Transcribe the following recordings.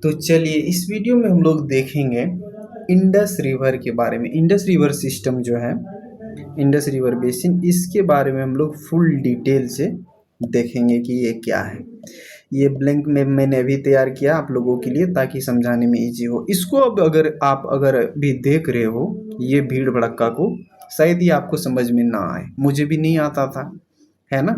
तो चलिए इस वीडियो में हम लोग देखेंगे इंडस रिवर के बारे में। इंडस रिवर सिस्टम जो है, इंडस रिवर बेसिन, इसके बारे में हम लोग फुल डिटेल से देखेंगे कि ये क्या है। ये ब्लैंक में मैंने अभी तैयार किया आप लोगों के लिए ताकि समझाने में इजी हो। इसको अब अगर भी देख रहे हो ये भीड़ भड़क्का को, शायद ये आपको समझ में ना आए, मुझे भी नहीं आता था, है ना।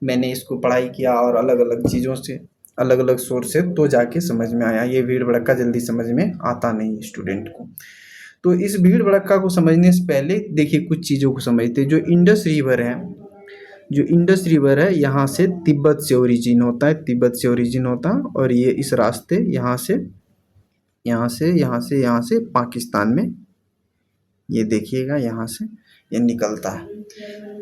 मैंने इसको पढ़ाई किया और अलग अलग चीज़ों से, अलग अलग सोर्स से, तो जाके समझ में आया। ये भीड़ भड़क्का जल्दी समझ में आता नहीं स्टूडेंट को। तो इस भीड़ भड़क्का को समझने से पहले देखिए कुछ चीज़ों को समझते हैं। जो इंडस रिवर है, जो इंडस रिवर है यहाँ से तिब्बत से ओरिजिन होता है, तिब्बत से ओरिजिन होता है। और ये इस रास्ते यहाँ से पाकिस्तान में, ये देखिएगा यहाँ से ये निकलता है।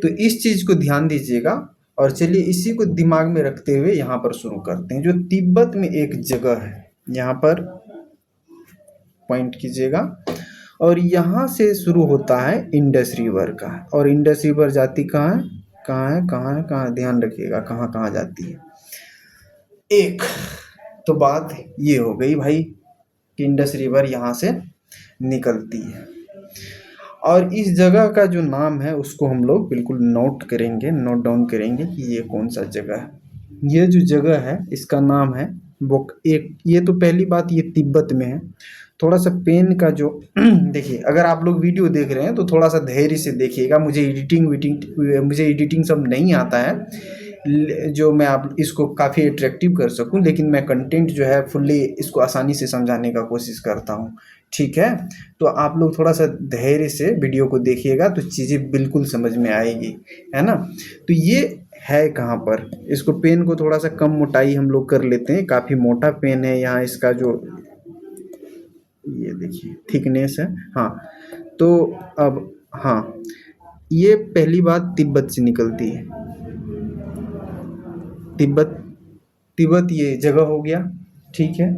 तो इस चीज़ को ध्यान दीजिएगा। और चलिए इसी को दिमाग में रखते हुए यहाँ पर शुरू करते हैं। जो तिब्बत में एक जगह है, यहाँ पर पॉइंट कीजिएगा, और यहाँ से शुरू होता है इंडस रिवर का। और इंडस रिवर जाती कहाँ है, कहाँ, ध्यान रखिएगा कहाँ कहाँ जाती है। एक तो बात ये हो गई भाई कि इंडस रिवर यहाँ से निकलती है। और इस जगह का जो नाम है उसको हम लोग बिल्कुल नोट करेंगे, नोट डाउन करेंगे कि ये कौन सा जगह है। ये जो जगह है इसका नाम है ये तो पहली बात ये तिब्बत में है। थोड़ा सा पेन का जो देखिए, अगर आप लोग वीडियो देख रहे हैं तो थोड़ा सा धैर्य से देखिएगा। मुझे एडिटिंग सब नहीं आता है जो मैं आप इसको काफ़ी अट्रैक्टिव कर सकूं, लेकिन मैं कंटेंट जो है फुल्ली इसको आसानी से समझाने का कोशिश करता हूं। ठीक है, तो आप लोग थोड़ा सा धैर्य से वीडियो को देखिएगा तो चीज़ें बिल्कुल समझ में आएगी, है ना। तो ये है कहाँ पर, इसको पेन को थोड़ा सा कम मोटाई हम लोग कर लेते हैं। काफ़ी मोटा पेन है यहाँ, इसका जो ये देखिए थिकनेस है। हाँ, तो अब हाँ, ये पहली बात तिब्बत से निकलती है। तिब्बत ये जगह हो गया, ठीक है।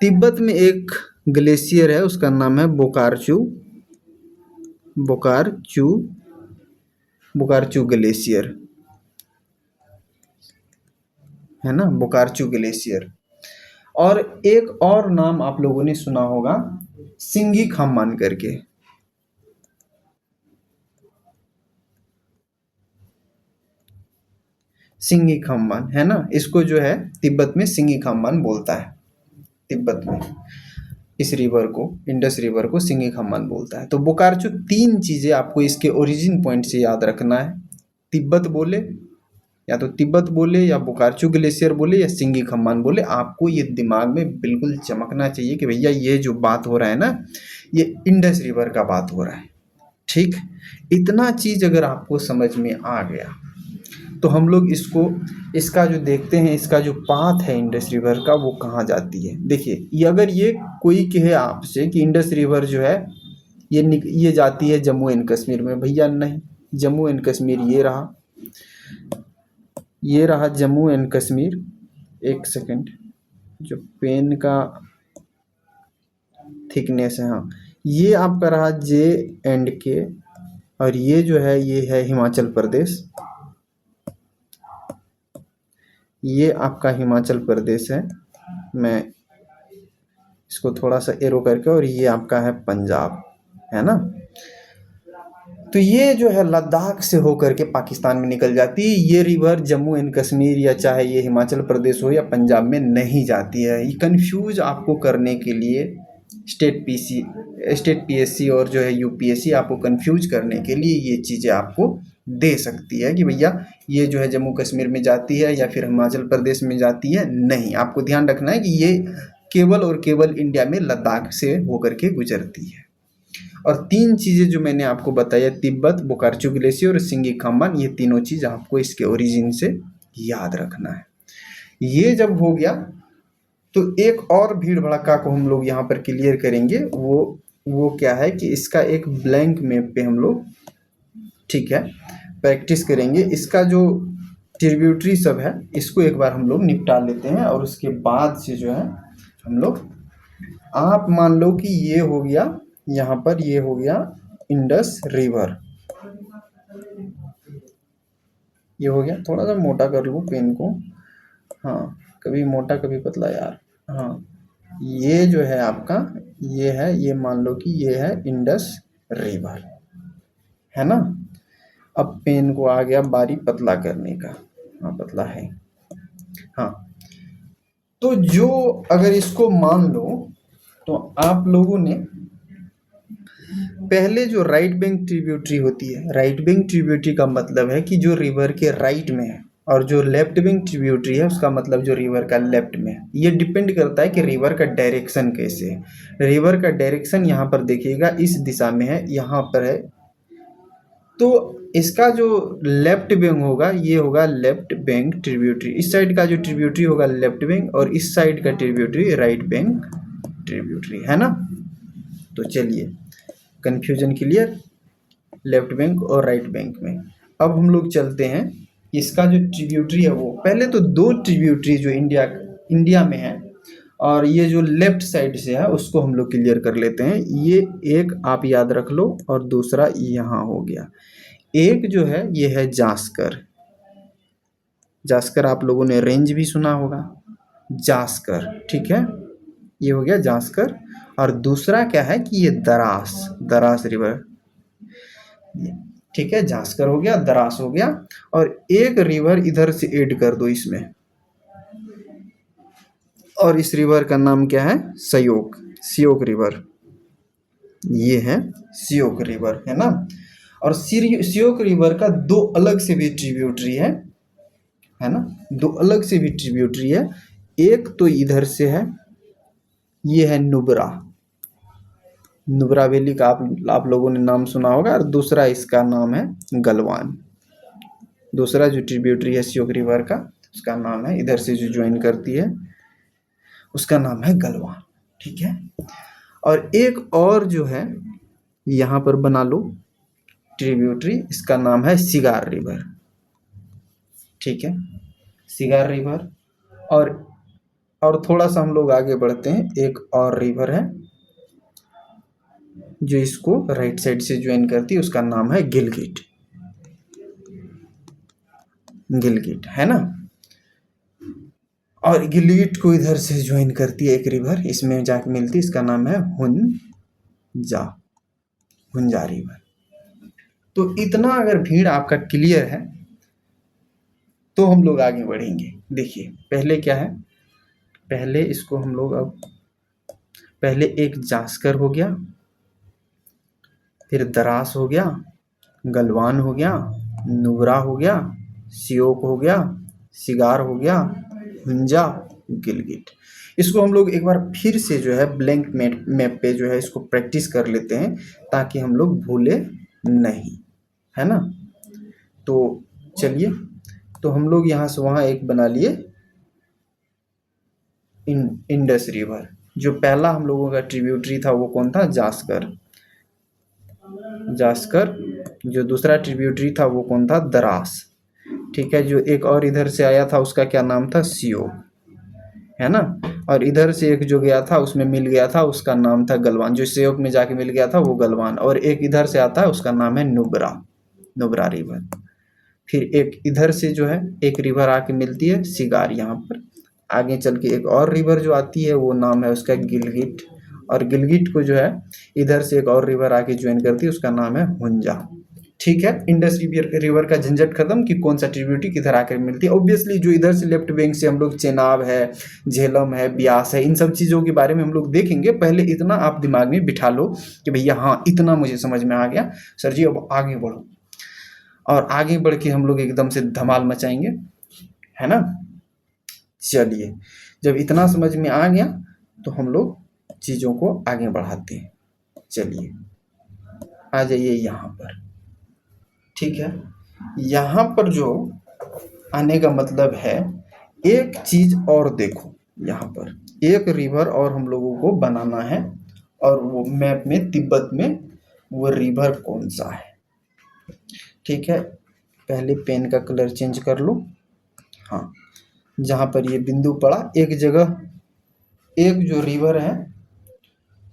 तिब्बत में एक ग्लेशियर है, उसका नाम है बोकारचू ग्लेशियर, है ना, बोकारचू ग्लेशियर। और एक और नाम आप लोगों ने सुना होगा, सिंगी खाम्मान करके। सिंगी खाम्मान, है ना, इसको जो है तिब्बत में सिंगी खाम्मान बोलता है। तिब्बत में इस रिवर को, इंडस रिवर को सिंगी खाम्मान बोलता है। तो बोकारचू, तीन चीजें आपको इसके ओरिजिन पॉइंट से याद रखना है। तिब्बत बोले, या तो तिब्बत बोले, या बोकारचू ग्लेशियर बोले, या सिंगी खाम्मान बोले, आपको ये दिमाग में बिल्कुल चमकना चाहिए कि भैया ये जो बात हो रहा है ना, ये इंडस रिवर का बात हो रहा है। ठीक, इतना चीज अगर आपको समझ में आ गया तो हम लोग इसका जो देखते हैं, इसका जो पाथ है इंडस रिवर का, वो कहाँ जाती है। देखिए, ये अगर ये कोई कहे आपसे कि इंडस रिवर जो है ये जाती है जम्मू एंड कश्मीर में, भैया नहीं, जम्मू एंड कश्मीर ये रहा जम्मू एंड कश्मीर। एक सेकंड, जो पेन का थिकनेस है, हाँ, ये आपका रहा J&K। और ये जो है ये है हिमाचल प्रदेश, ये आपका हिमाचल प्रदेश है। मैं इसको थोड़ा सा एरो करके, और ये आपका है पंजाब, है ना। तो ये जो है लद्दाख से होकर के पाकिस्तान में निकल जाती है। ये रिवर जम्मू एंड कश्मीर, या चाहे ये हिमाचल प्रदेश हो या पंजाब में नहीं जाती है। ये कंफ्यूज आपको करने के लिए स्टेट पीएससी और जो है यूपीएससी आपको कंफ्यूज करने के लिए ये चीज़ें आपको दे सकती है कि भैया ये जो है जम्मू कश्मीर में जाती है या फिर हिमाचल प्रदेश में जाती है। नहीं, आपको ध्यान रखना है कि ये केवल और केवल इंडिया में लद्दाख से होकर के गुजरती है। और तीन चीज़ें जो मैंने आपको बताया, तिब्बत, बोकारचू ग्लेशियर और सिंगी खाम्मान, ये तीनों चीज़ आपको इसके ओरिजिन से याद रखना है। ये जब हो गया तो एक और भीड़ भड़का को हम लोग यहाँ पर क्लियर करेंगे। वो क्या है कि इसका एक ब्लैंक मैप पे हम लोग, ठीक है, प्रैक्टिस करेंगे। इसका जो ट्रिब्यूटरी सब है इसको एक बार हम लोग निपटा लेते हैं, और उसके बाद से जो है हम लोग, आप मान लो कि ये हो गया, यहाँ पर ये हो गया इंडस रिवर, ये हो गया। थोड़ा सा मोटा कर लूँ पेन को, हाँ, कभी मोटा कभी पतला यार। हाँ, ये जो है आपका, ये है, ये मान लो कि ये है इंडस रिवर, है ना। अब पेन को आ गया बारी पतला करने का। हाँ, पतला है। हाँ, तो जो, अगर इसको मान लो तो आप लोगों ने पहले जो राइट बैंक ट्रिब्यूटरी होती है, राइट बैंक ट्रिब्यूटरी का मतलब है कि जो रिवर के राइट में है, और जो लेफ्ट बैंक ट्रिब्यूटरी है उसका मतलब जो रिवर का लेफ्ट में है। ये डिपेंड करता है कि रिवर का डायरेक्शन कैसे है। रिवर का डायरेक्शन यहाँ पर देखिएगा इस दिशा में है, यहाँ पर है, तो इसका जो लेफ्ट बैंक होगा ये होगा लेफ्ट बैंक ट्रिब्यूटरी। इस साइड का जो ट्रिब्यूटरी होगा लेफ्ट बैंक, और इस साइड का ट्रिब्यूटरी राइट बैंक ट्रिब्यूटरी, है ना। तो चलिए, कन्फ्यूजन क्लियर लेफ्ट बैंक और राइट बैंक में। अब हम लोग चलते हैं, इसका जो ट्रिब्यूटरी है वो, पहले तो दो ट्रिब्यूटरी जो इंडिया में है, और ये जो लेफ्ट साइड से है उसको हम लोग क्लियर कर लेते हैं। ये एक आप याद रख लो, और दूसरा यहाँ हो गया। एक जो है ये है जास्कर। जास्कर आप लोगों ने रेंज भी सुना होगा, जास्कर, ठीक है, ये हो गया जास्कर। और दूसरा क्या है कि ये दरास, दरास रिवर, ठीक है, जास्कर हो गया, दरास हो गया, और एक रिवर इधर से ऐड कर दो इसमें, और इस रिवर का नाम क्या है, सयोक, सियोक रिवर। ये है सियोक रिवर, है ना। और सियोक रिवर का दो अलग से भी ट्रिब्यूटरी है ना, दो अलग से भी ट्रिब्यूटरी है। एक तो इधर से है, ये है नुब्रा, नुब्रा वैली का आप लोगों ने नाम सुना होगा, और दूसरा इसका नाम है गलवान। दूसरा जो ट्रिब्यूटरी है सियोक रिवर का, उसका नाम है, इधर से जो ज्वाइन करती है उसका नाम है गलवान, ठीक है। और एक और जो है यहाँ पर बना लो ट्रिब्यूटरी, इसका नाम है सिगार रिवर, ठीक है, सिगार रिवर। और थोड़ा सा हम लोग आगे बढ़ते हैं, एक और रिवर है जो इसको राइट साइड से ज्वाइन करती है, उसका नाम है गिलगिट, गिलगिट, है ना। और गिलगिट को इधर से ज्वाइन करती है एक रिवर, इसमें जाके मिलती है, इसका नाम है हुंजा, हुंजा रिवर। तो इतना अगर भीड़ आपका क्लियर है तो हम लोग आगे बढ़ेंगे। देखिए पहले क्या है, पहले इसको हम लोग, अब पहले एक जास्कर हो गया, फिर दरास हो गया, गलवान हो गया, नुब्रा हो गया, सियोक हो गया, सिगार हो गया, हुंजा, गिलगिट। इसको हम लोग एक बार फिर से जो है ब्लैंक मैप पे जो है इसको प्रैक्टिस कर लेते हैं, ताकि हम लोग भूले नहीं, है ना। तो चलिए, तो हम लोग यहाँ से वहाँ एक बना लिए इंडस रिवर। जो पहला हम लोगों का ट्रिब्यूटरी था वो कौन था, जास्कर, जास्कर। जो दूसरा ट्रिब्यूटरी था वो कौन था, दरास, ठीक है। जो एक और इधर से आया था उसका क्या नाम था, सियो, है ना। और इधर से एक जो गया था उसमें मिल गया था, उसका नाम था गलवान, जो सियोक में जाके मिल गया था वो गलवान। और एक इधर से आता है उसका नाम है नुब्रा, नुब्रा रिवर। फिर एक इधर से जो है एक रिवर आके मिलती है सिगार, यहाँ पर आगे चल के एक और रिवर जो आती है वो नाम है उसका गिलगिट। और गिलगिट को जो है इधर से एक और रिवर आके ज्वाइन करती है, उसका नाम है हुंजा, ठीक है। इंडस रिवर का झंझट खत्म कि कौन सा ट्रिब्यूटरी किधर आकर मिलती है। ऑब्वियसली जो इधर से लेफ्ट बैंक से हम लोग चेनाब है, झेलम है, ब्यास है, इन सब चीज़ों के बारे में हम लोग देखेंगे। पहले इतना आप दिमाग में बिठा लो कि भैया हाँ इतना मुझे समझ में आ गया सर जी, अब आगे बढ़ो। और आगे बढ़ के हम लोग एकदम से धमाल मचाएंगे, है ना। चलिए, जब इतना समझ में आ गया तो हम लोग चीज़ों को आगे बढ़ाते हैं। चलिए आ जाइए यहाँ पर, ठीक है। यहाँ पर जो आने का मतलब है, एक चीज़ और देखो, यहाँ पर एक रिवर और हम लोगों को बनाना है, और वो मैप में तिब्बत में वो रिवर कौन सा है, ठीक है। पहले पेन का कलर चेंज कर लो। हाँ, जहाँ पर ये बिंदु पड़ा, एक जगह एक जो रिवर है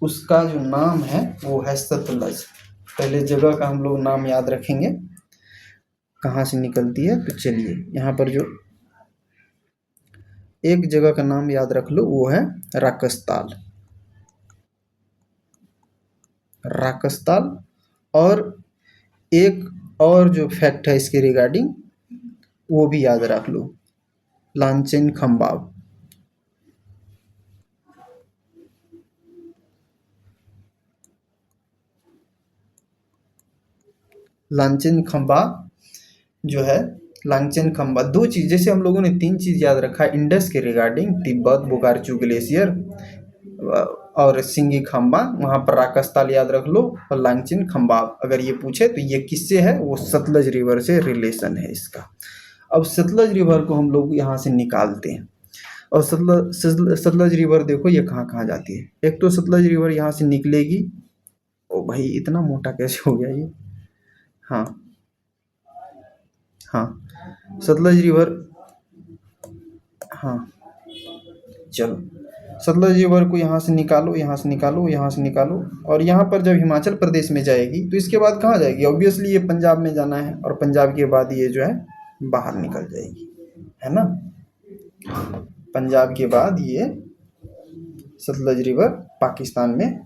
उसका जो नाम है वो है सतलज। पहले जगह का हम लोग नाम याद रखेंगे कहाँ से निकलती है। तो चलिए यहाँ पर जो एक जगह का नाम याद रख लो, वो है राकसताल। राकसताल। और एक और जो फैक्ट है इसके रिगार्डिंग, वो भी याद रख लो, लांचेन खंबाब। लांचेन खंबा जो है, लांचेन खंबा, दो चीज, जैसे हम लोगों ने तीन चीज याद रखा है इंडस के रिगार्डिंग, तिब्बत, बोकार्चू ग्लेशियर और सिंगी खंबा, वहां पर राकसताल याद रख लो, और लांचेन खंबा अगर ये पूछे तो ये किससे है, वो सतलज रिवर से रिलेशन है इसका। अब सतलज रिवर को हम लोग यहाँ से निकालते हैं, और सतलज रिवर देखो ये कहाँ कहाँ जाती है। एक तो सतलज रिवर यहाँ से निकलेगी, ओ भाई इतना मोटा कैसे हो गया ये, हाँ हाँ, सतलज रिवर, हाँ चलो, सतलज रिवर को यहाँ से निकालो, यहाँ से निकालो, यहाँ से निकालो, और यहाँ पर जब हिमाचल प्रदेश में जाएगी तो इसके बाद कहाँ जाएगी, ऑब्वियसली ये पंजाब में जाना है, और पंजाब के बाद ये जो है बाहर निकल जाएगी, है ना। पंजाब के बाद ये सतलज रिवर पाकिस्तान में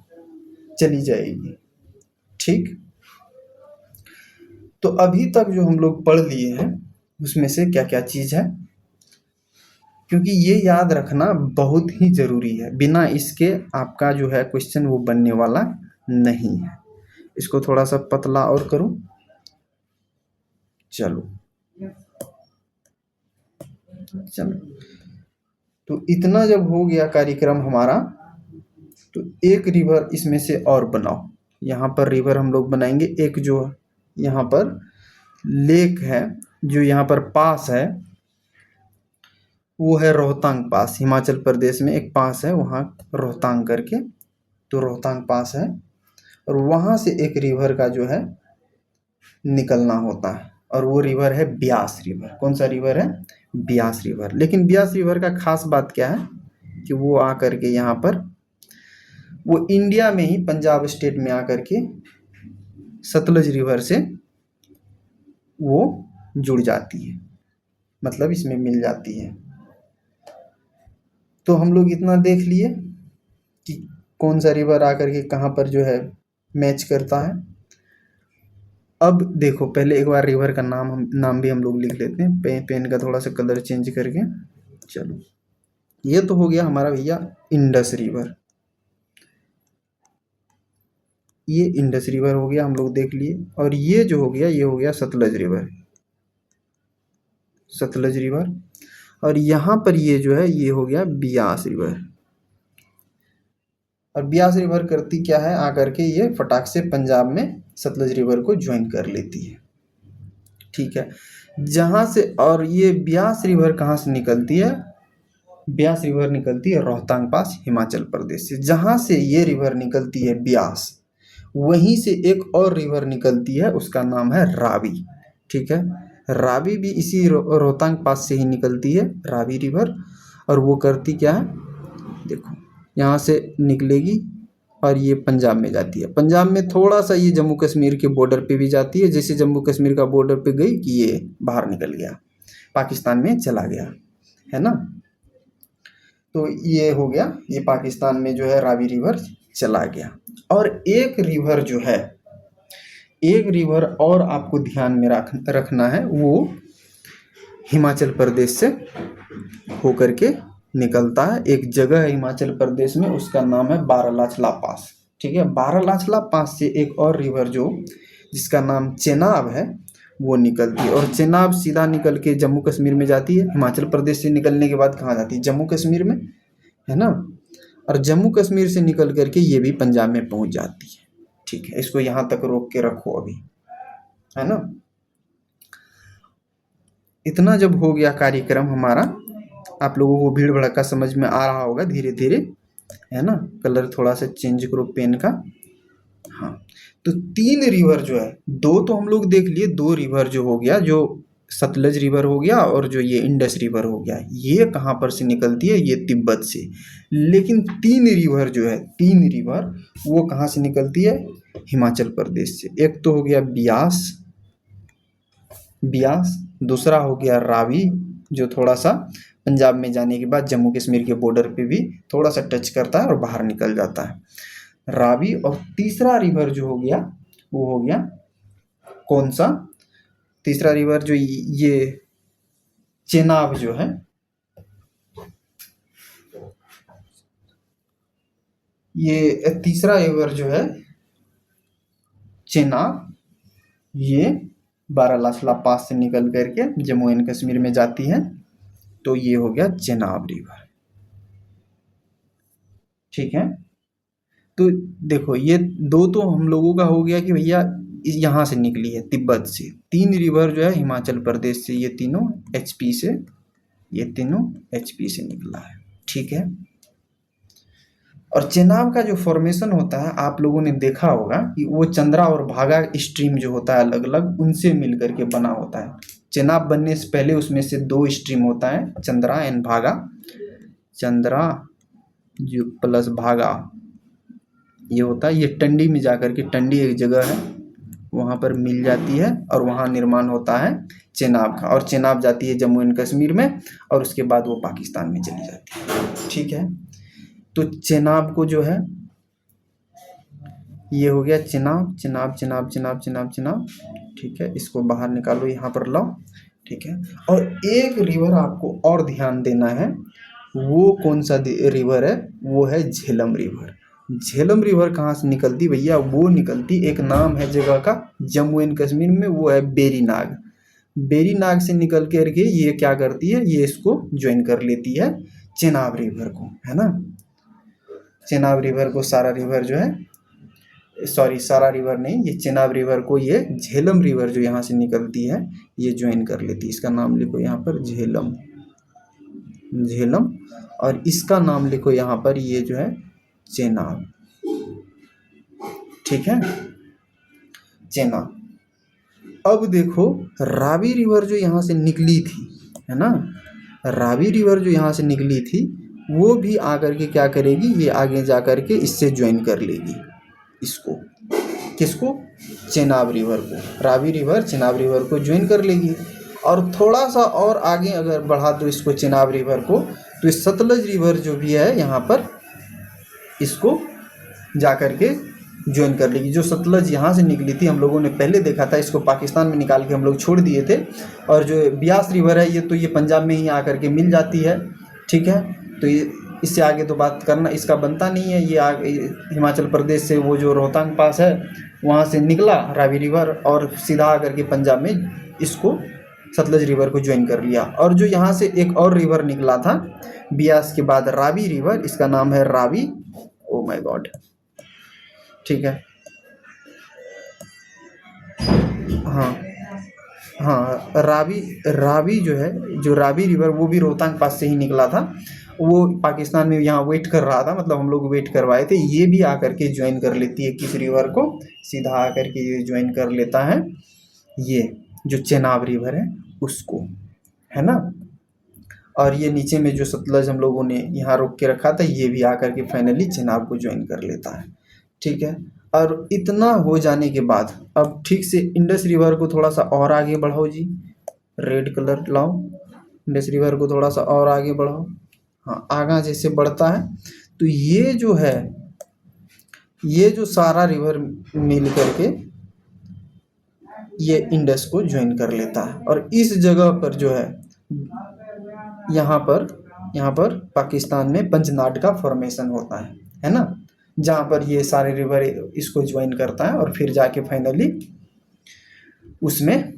चली जाएगी, ठीक। तो अभी तक जो हम लोग पढ़ लिए हैं उसमें से क्या क्या चीज है, क्योंकि ये याद रखना बहुत ही जरूरी है, बिना इसके आपका जो है क्वेश्चन वो बनने वाला नहीं है। इसको थोड़ा सा पतला और करूं, चलो चलो। तो इतना जब हो गया कार्यक्रम हमारा, तो एक रिवर इसमें से और बनाओ। यहाँ पर रिवर हम लोग बनाएंगे, एक जो यहाँ पर लेक है, जो यहाँ पर पास है, वो है रोहतांग पास। हिमाचल प्रदेश में एक पास है वहाँ रोहतांग करके, तो रोहतांग पास है, और वहाँ से एक रिवर का जो है निकलना होता है, और वो रिवर है ब्यास रिवर। कौन सा रिवर है, ब्यास रिवर। लेकिन ब्यास रिवर का खास बात क्या है कि वो आकर के यहाँ पर, वो इंडिया में ही पंजाब स्टेट में आकर के सतलज रिवर से वो जुड़ जाती है, मतलब इसमें मिल जाती है। तो हम लोग इतना देख लिए कि कौन सा रिवर आकर के कहाँ पर जो है मैच करता है। अब देखो, पहले एक बार रिवर का नाम भी हम लोग लिख लेते हैं, पेन का थोड़ा सा कलर चेंज करके। चलो, ये तो हो गया हमारा भैया इंडस रिवर, ये इंडस रिवर हो गया, हम लोग देख लिए। और ये जो हो गया, ये हो गया सतलज रिवर, सतलज रिवर। और यहाँ पर ये जो है, ये हो गया ब्यास रिवर। और ब्यास रिवर करती क्या है, आकर के ये फटाक से पंजाब में सतलज रिवर को ज्वाइन कर लेती है, ठीक है। जहाँ से, और ये ब्यास रिवर कहाँ से निकलती है, ब्यास रिवर निकलती है रोहतांग पास हिमाचल प्रदेश से। जहाँ से ये रिवर निकलती है ब्यास, वहीं से एक और रिवर निकलती है, उसका नाम है रावी, ठीक है। रावी भी इसी रोहतांग पास से ही निकलती है, रावी रिवर। और वो करती क्या है, देखो यहाँ से निकलेगी और ये पंजाब में जाती है। पंजाब में थोड़ा सा ये जम्मू कश्मीर के बॉर्डर पे भी जाती है, जैसे जम्मू कश्मीर का बॉर्डर पे गई कि ये बाहर निकल गया, पाकिस्तान में चला गया, है ना। तो ये हो गया, ये पाकिस्तान में जो है रावी रिवर चला गया। और एक रिवर जो है, एक रिवर और आपको ध्यान में रखना है, वो हिमाचल प्रदेश से होकर के निकलता है। एक जगह है हिमाचल प्रदेश में, उसका नाम है बारालाचला पास, ठीक है। बारालाचला पास से एक और रिवर जो, जिसका नाम चेनाब है, वो निकलती है। और चेनाब सीधा निकल के जम्मू कश्मीर में जाती है। हिमाचल प्रदेश से निकलने के बाद कहाँ जाती है, जम्मू कश्मीर में, है ना। और जम्मू कश्मीर से निकल करके ये भी पंजाब में पहुंच जाती है, ठीक है। इसको यहाँ तक रोक के रखो अभी, है ना। इतना जब हो गया कार्यक्रम हमारा, आप लोगों को भीड़ भड़का समझ में आ रहा होगा धीरे धीरे, है ना। कलर थोड़ा सा चेंज करो पेन का, हाँ। तो तीन रिवर जो है, दो तो हम लोग देख लिए, दो रिवर जो हो गया, जो सतलज रिवर हो गया और जो ये इंडस रिवर हो गया, ये कहाँ पर से निकलती है, ये तिब्बत से। लेकिन तीन रिवर जो है, तीन रिवर वो कहाँ से निकलती है, हिमाचल प्रदेश से। एक तो हो गया ब्यास, ब्यास, दूसरा हो गया रावी जो थोड़ा सा पंजाब में जाने के बाद जम्मू कश्मीर के बॉर्डर पे भी थोड़ा सा टच करता है और बाहर निकल जाता है, रावी। और तीसरा रिवर जो हो गया वो हो गया कौन सा, तीसरा रिवर जो ये चेनाब जो है, ये तीसरा रिवर जो है चेनाब, ये बारालाचला पास से निकल करके जम्मू एंड कश्मीर में जाती है, तो ये हो गया चेनाब रिवर। ठीक है, तो देखो ये दो तो हम लोगों का हो गया कि भैया यहाँ से निकली है तिब्बत से, तीन रिवर जो है हिमाचल प्रदेश से, ये तीनों एचपी से, ये तीनों एचपी से निकला है। ठीक है, और चेनाब का जो फॉर्मेशन होता है आप लोगों ने देखा होगा कि वो चंद्रा और भागा स्ट्रीम जो होता है अलग अलग, उनसे मिल करके बना होता है। चेनाब बनने से पहले उसमें से दो स्ट्रीम होता है, चंद्रा एंड भागा, चंद्रा जो प्लस भागा ये होता है। ये टंडी में जाकर के, टंडी एक जगह है वहाँ पर मिल जाती है और वहाँ निर्माण होता है चेनाब का, और चेनाब जाती है जम्मू एंड कश्मीर में और उसके बाद वो पाकिस्तान में चली जाती है। ठीक है, तो चेनाब को जो है ये हो गया चेनाब, चेनाब चेनाब चेनाब चेनाब चेनाब। ठीक है, इसको बाहर निकालो, यहाँ पर लाओ। ठीक है, और एक रिवर आपको और ध्यान देना है, वो कौन सा रिवर है, वो है झेलम रिवर। झेलम रिवर कहाँ से निकलती भैया, वो निकलती, एक नाम है जगह का जम्मू एंड कश्मीर में, वो है बेरीनाग। बेरीनाग से निकल करके ये क्या करती है, ये इसको ज्वाइन कर लेती है चेनाब रिवर को, है ना। चेनाब रिवर को सारा रिवर जो है, सॉरी सारा रिवर नहीं, ये चेनाब रिवर को ये झेलम रिवर जो यहाँ से निकलती है ये ज्वाइन कर लेती है। इसका नाम लिखो यहाँ पर झेलम, झेलम, और इसका नाम लिखो यहाँ पर ये जो है चेनाब। ठीक है, चेनाब। अब देखो रावी रिवर जो यहाँ से निकली थी, है ना, रावी रिवर जो यहाँ से निकली थी वो भी आकर के क्या करेगी, ये आगे जा कर के इससे ज्वाइन कर लेगी इसको, किसको, चेनाब रिवर को। रावी रिवर चेनाब रिवर को ज्वाइन कर लेगी। और थोड़ा सा और आगे अगर बढ़ा दो इसको चेनाब रिवर को, तो इस सतलज रिवर जो भी है यहाँ पर इसको जा कर के ज्वाइन कर लेगी। जो सतलज यहाँ से निकली थी हम लोगों ने पहले देखा था, इसको पाकिस्तान में निकाल के हम लोग छोड़ दिए थे। और जो ब्यास रिवर है ये तो ये पंजाब में ही आकर के मिल जाती है। ठीक है, तो ये इससे आगे तो बात करना इसका बनता नहीं है। ये आगे हिमाचल प्रदेश से वो जो रोहतांग पास है वहाँ से निकला रावी रिवर और सीधा आकर के पंजाब में इसको सतलज रिवर को ज्वाइन कर लिया। और जो यहाँ से एक और रिवर निकला था ब्यास के बाद, रावी रिवर, इसका नाम है रावी। ओ माय गॉड, ठीक है, हाँ हाँ, रावी जो है, जो रावी रिवर वो भी रोहतांग पास से ही निकला था। वो पाकिस्तान में यहाँ वेट कर रहा था, मतलब हम लोग वेट करवाए थे। ये भी आकर के ज्वाइन कर लेती है किस रिवर को, सीधा आकर के ये ज्वाइन कर लेता है ये जो चेनाब रिवर है उसको, है ना। और ये नीचे में जो सतलज हम लोगों ने यहाँ रोक के रखा था ये भी आकर के फाइनली चेनाब को ज्वाइन कर लेता है। ठीक है, और इतना हो जाने के बाद अब ठीक से इंडस रिवर को थोड़ा सा और आगे बढ़ाओ जी, रेड कलर लाओ, इंडस रिवर को थोड़ा सा और आगे बढ़ाओ। हाँ, आगा जैसे बढ़ता है तो ये जो है, ये जो सारा रिवर मिल करके ये इंडस को ज्वाइन कर लेता है। और इस जगह पर जो है यहाँ पर पाकिस्तान में पंजनाड का फॉर्मेशन होता है ना, जहाँ पर ये सारे रिवर इसको ज्वाइन करता है और फिर जाके फाइनली उसमें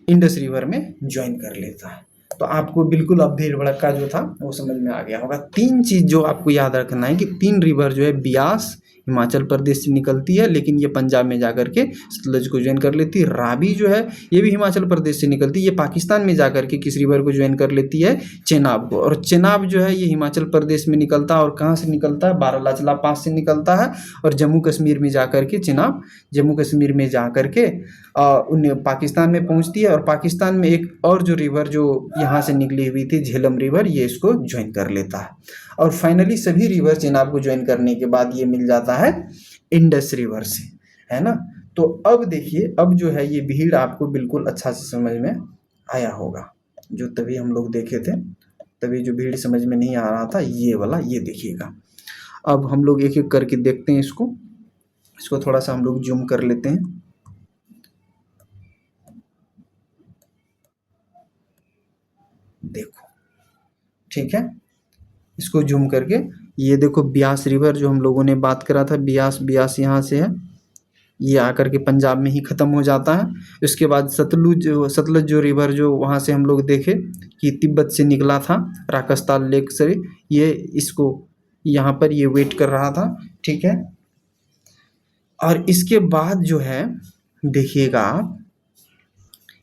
इंडस रिवर में ज्वाइन कर लेता है। तो आपको बिल्कुल अब भीड़ भड़का जो था वो समझ में आ गया होगा। तीन चीज़ जो आपको याद रखना है कि तीन रिवर जो है, ब्यास हिमाचल प्रदेश से निकलती है लेकिन ये पंजाब में जाकर के सतलज को ज्वाइन कर लेती है। रावी जो है ये भी हिमाचल प्रदेश से निकलती है, ये पाकिस्तान में जाकर के किस रिवर को ज्वाइन कर लेती है, चेनाब को। और चेनाब जो है ये हिमाचल प्रदेश में निकलता है और कहाँ से निकलता है, बारालाचला पास से निकलता है और जम्मू कश्मीर में जाकर के चेनाब जम्मू कश्मीर में जाकर के उन्हें पाकिस्तान में पहुँचती है। और पाकिस्तान में एक और जो रिवर जो यहाँ से निकली हुई थी झेलम रिवर, ये इसको ज्वाइन कर लेता है। और फाइनली सभी रिवर चेनाब को ज्वाइन करने के बाद ये मिल जाता है इंडस रिवर से, है ना। तो अब देखिए, अब जो है ये भीड़ आपको बिल्कुल अच्छा से समझ में आया होगा, जो तभी हम लोग देखे थे तभी जो भीड़ समझ में नहीं आ रहा था ये वाला, ये देखिएगा। अब हम लोग एक एक करके देखते हैं इसको थोड़ा सा हम लोग जूम कर लेते हैं। देखो, ठीक है, इसको जूम करके ये देखो ब्यास रिवर जो हम लोगों ने बात करा था, ब्यास यहाँ से है, ये आकर के पंजाब में ही ख़त्म हो जाता है। उसके बाद सतलुज जो रिवर जो वहाँ से हम लोग देखे कि तिब्बत से निकला था राकस्ताल लेक से, ये इसको यहाँ पर ये वेट कर रहा था, ठीक है। और इसके बाद जो है देखिएगा आप,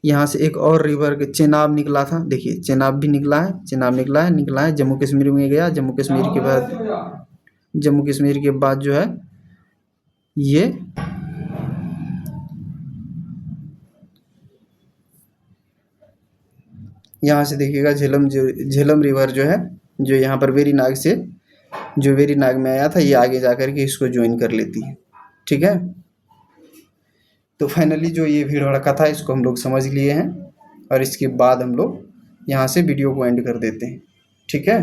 यहाँ से एक और रिवर चेनाब निकला था, देखिए चेनाब भी चेनाब निकला है, जम्मू कश्मीर में गया, जम्मू कश्मीर के बाद जो है ये यहाँ से देखिएगा झेलम रिवर जो है, जो यहाँ पर वेरीनाग से, जो वेरीनाग में आया था, ये आगे जा कर के इसको ज्वाइन कर लेती है, ठीक है। तो फाइनली जो ये भीड़ भड़का था इसको हम लोग समझ लिए हैं, और इसके बाद हम लोग यहाँ से वीडियो को एंड कर देते हैं, ठीक है।